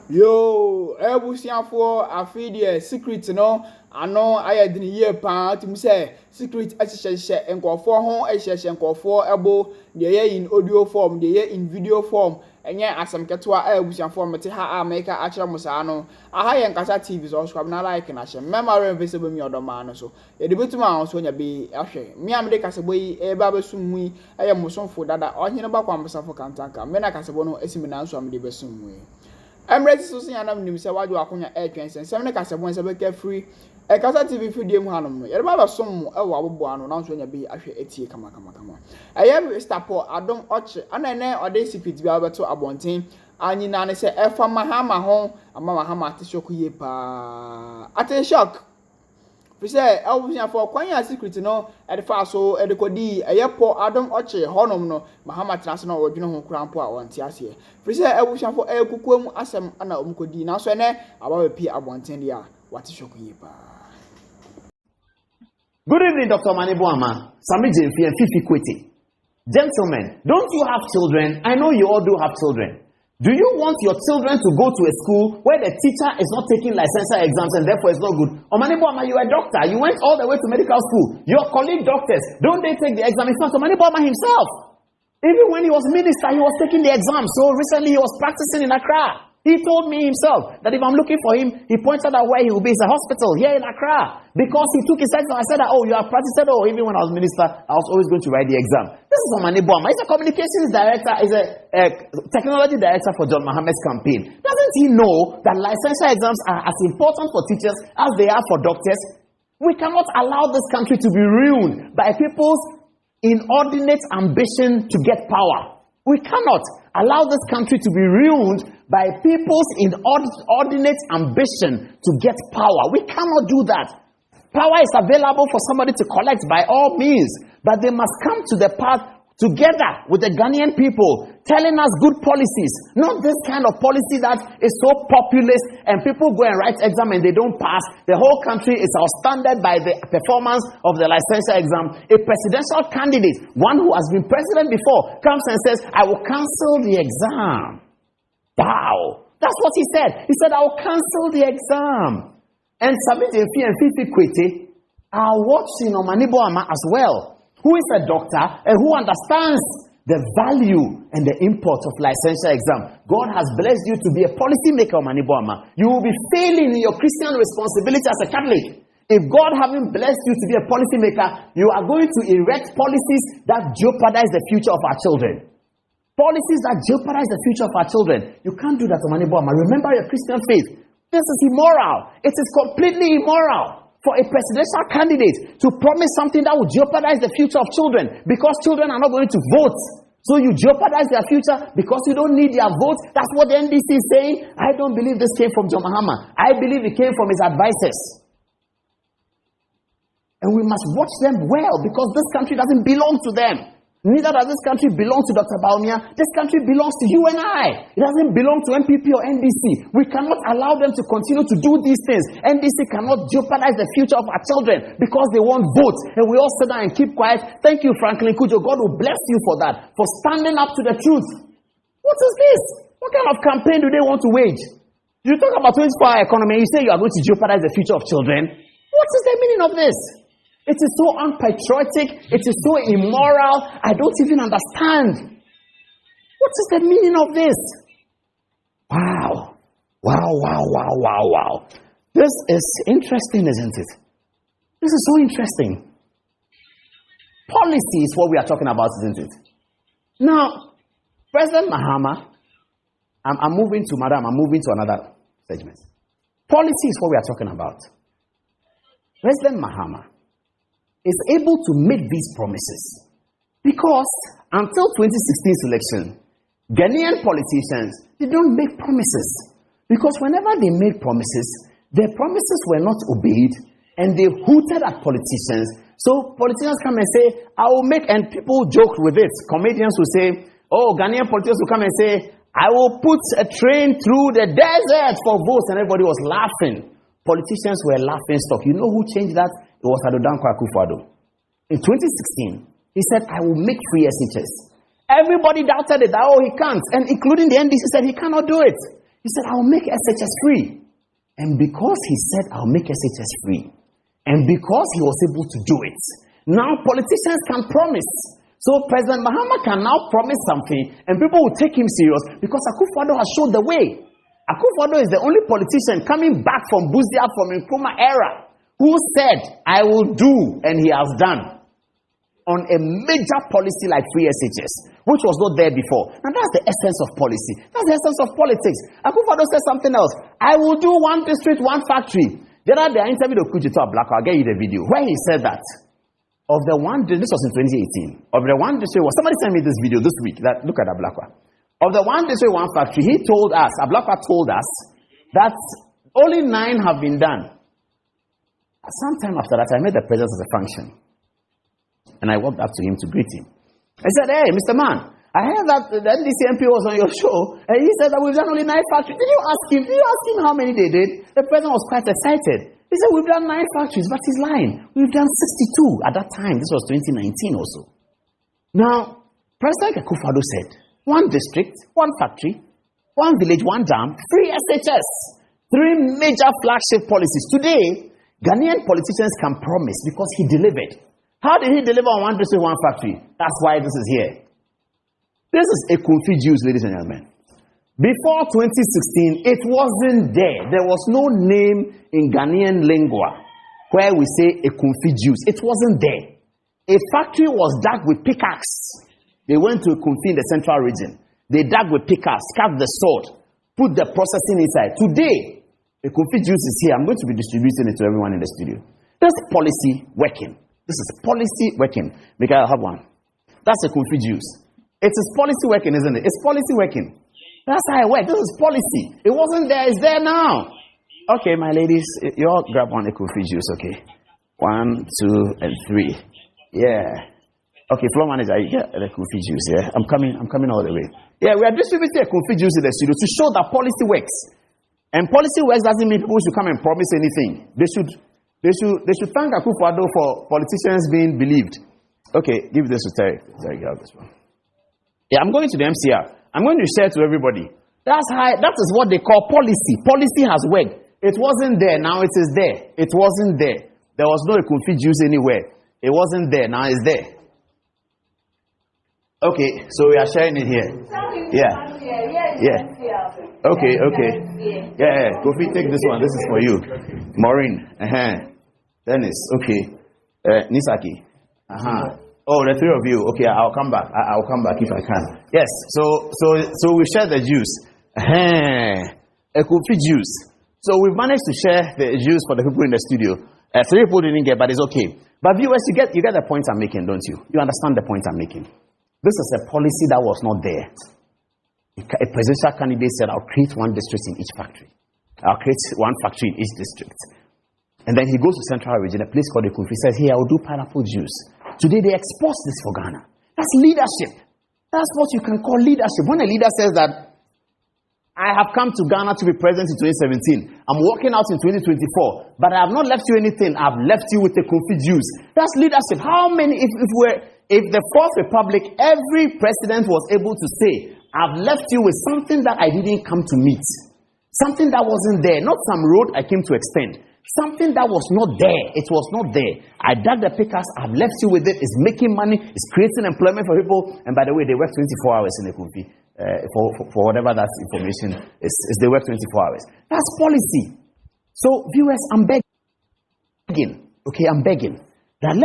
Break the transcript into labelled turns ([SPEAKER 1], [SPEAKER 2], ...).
[SPEAKER 1] Yo, for I feed the secret, no. I know I didn't hear part to say secret share and go for home, and go for elbow, the year in audio form, the year in video form, and yeah, as some catwa for Matiha maker actual Musano. A high and Casa TV or scrub not like an ashen. Memory invisible me or the man so. A debut to mouse when you be ashe. Me am the Casabway, a barber soon we, I am Muson for that or in about one myself for Cantaka. Mena Casabono esiminance from the Besum way. I'm ready to see an anonymous award you are on your air trains and 7 Casabons a get free. A Casa TV video Hanum. You're about some one now when you be actually 80 come on. I am Stapo Adom Otchere and I know or they secret be able to abontain. And you know, say, if Mahama home, and Mahama to shock you pa. At a shock. We say, I was for quite secret, you know, at the fast so at the Cody, a airport Adom Otchere, Honum, no, Mahama Transnational original crampo on Tiasia. We say, I wish for a cucum, Assam, and Umcodi, now so I will appear abontain ya. What is shock you pa?
[SPEAKER 2] Good evening, Dr. Mahama. Sami Jemfi and Fifi Kweti. Gentlemen, don't you have children? I know you all do have children. Do you want your children to go to a school where the teacher is not taking licensure exams and therefore it's not good? Omanibuama, you are a doctor. You went all the way to medical school. Your colleague doctors, don't they take the exam? In fact, Omanibuama himself, even when he was minister, he was taking the exam. So recently he was practicing in Accra. He told me himself that if I'm looking for him, he pointed out where he will be. It's a hospital here in Accra. Because he took his exam. I said, oh, you are practicing. Oh, even when I was minister, I was always going to write the exam. This is Omanibuama. He's a communications director. He's a technology director for John Mahama's campaign. Doesn't he know that licensure exams are as important for teachers as they are for doctors? We cannot allow this country to be ruined by people's inordinate ambition to get power. We cannot allow this country to be ruined by people's inordinate ambition to get power. We cannot do that. Power is available for somebody to collect by all means, but they must come to the path together with the Ghanaian people, telling us good policies, not this kind of policy that is so populist and people go and write exam and they don't pass. The whole country is outstanded by the performance of the licensure exam. A presidential candidate, one who has been president before, comes and says, I will cancel the exam. Wow. That's what he said. He said, I will cancel the exam. And Sabit Efi and Fifi Kweti are watching Omanibuama as well, who is a doctor and who understands the value and the import of licensure exam. God has blessed you to be a policy maker, Omanibuama. You will be failing in your Christian responsibility as a Catholic. If God hasn't blessed you to be a policy maker, you are going to erect policies that jeopardize the future of our children. Policies that jeopardize the future of our children. You can't do that, Omanibuama. Remember your Christian faith. This is immoral. It is completely immoral for a presidential candidate to promise something that will jeopardize the future of children because children are not going to vote. So you jeopardize their future because you don't need their votes. That's what the NDC is saying. I don't believe this came from John Mahama. I believe it came from his advisors. And we must watch them well because this country doesn't belong to them. Neither does this country belong to Dr. Baumia. This country belongs to you and I. It doesn't belong to MPP or NDC. We cannot allow them to continue to do these things. NDC cannot jeopardize the future of our children because they want votes. And we all sit down and keep quiet. Thank you, Franklin Kujo. God will bless you for that, for standing up to the truth. What is this? What kind of campaign do they want to wage? You talk about 24-hour economy and you say you are going to jeopardize the future of children. What is the meaning of this? It is so unpatriotic. It is so immoral. I don't even understand. What is the meaning of this? Wow. Wow. This is interesting, isn't it? This is so interesting. Policy is what we are talking about, isn't it? Now, President Mahama, I'm moving to another segment. Policy is what we are talking about. President Mahama is able to make these promises because until 2016 election, Ghanaian politicians, they don't make promises because whenever they made promises, their promises were not obeyed and they hooted at politicians. So politicians come and say, I will make, and people joke with it. Comedians will say, oh, Ghanaian politicians will come and say, I will put a train through the desert for votes, and everybody was laughing. Politicians were laughing stock. You know who changed that? It was Adom Akufo-Addo. In 2016, he said, I will make free SHS. Everybody doubted it. Oh, he can't. And including the NDC said he cannot do it. He said, I'll make SHS free. And because he said, I'll make SHS free, and because he was able to do it, now politicians can promise. So President Mahama can now promise something, and people will take him serious because Akufo-Addo has showed the way. Akufo-Addo is the only politician coming back from Buzia, from Nkrumah era, who said, I will do, and he has done, on a major policy like free SHS, which was not there before. Now that's the essence of policy. That's the essence of politics. Akufo-Addo said something else. I will do one district, one factory. The other day I interviewed Otchere Black. I'll get you the video where he said that of the one, this was in 2018, of the one district, somebody sent me this video this week. That look at Ablakwa. Of the one district, one factory, he told us, Ablakwa told us that only 9 have been done. Sometime after that, I met the president at a function. And I walked up to him to greet him. I said, hey, Mr. Man, I heard that the NDC MP was on your show, and he said that we've done only 9 factories. Did you ask him how many they did? The president was quite excited. He said, we've done 9 factories, but he's lying. We've done 62 at that time. This was 2019 or so. Now, President Akufo-Addo said, 1 district, 1 factory, 1 village, 1 dam, free SHS. 3 major flagship policies. Today, Ghanaian politicians can promise because he delivered. How did he deliver on 1 district, 1 factory? That's why this is here. This is a confused Jews, ladies and gentlemen. Before 2016, it wasn't there. There was no name in Ghanaian lingua where we say a confused Jews. It wasn't there. A factory was dug with pickaxe. They went to a confused in the central region. They dug with pickaxe, cut the sword, put the processing inside. Today, a confused Jews is here. I'm going to be distributing it to everyone in the studio. This policy working. This is policy working. Because I have one. That's a confused Jews. It is policy working, isn't it? It's policy working. That's how it works. This is policy. It wasn't there. It's there now. Okay, my ladies, you all grab 1 confused Jews, okay? 1, 2, and 3. Yeah. Okay, floor manager, you get the confused Jews, yeah? I'm coming all the way. Yeah, we are distributing a confused Jews in the studio to show that policy works. And policy works doesn't mean people should come and promise anything. They should thank Akufo-Addo for politicians being believed. Okay, give this to Terry. Terry, get this one. Yeah, I'm going to the MCR. I'm going to share to everybody. That is what they call policy. Policy has worked. It wasn't there, now it is there. It wasn't there. There was no confused Jews anywhere. It wasn't there, now it's there. Okay, so we are sharing it here. Yeah. Okay. Yeah. Kofi, take this one. This is for you. Maureen. Dennis. Okay. Nisaki. Oh, the 3 of you. Okay, I'll come back. I'll come back if I can. Yes. So we share the juice. A Kofi juice. So we've managed to share the juice for the people in the studio. 3 people didn't get, but it's okay. But viewers, you get the point I'm making, don't you? You understand the point I'm making. This is a policy that was not there. A presidential candidate said, I'll create 1 district in each factory. I'll create 1 factory in each district. And then he goes to Central Region, a place called the Kofi, says, hey, I'll do pineapple juice. Today they export this for Ghana. That's leadership. That's what you can call leadership. When a leader says that, I have come to Ghana to be president in 2017. I'm walking out in 2024, but I have not left you anything. I've left you with a confused Jews. That's leadership. How many, if the 4th Republic, every president was able to say, I've left you with something that I didn't come to meet. Something that wasn't there. Not some road I came to extend. Something that was not there. It was not there. I dug the pickaxe. I've left you with it. It's making money. It's creating employment for people. And by the way, they work 24 hours in the Kofi. For whatever that information is, they work 24 hours. That's policy. So, viewers, I'm begging. Okay, I'm begging. That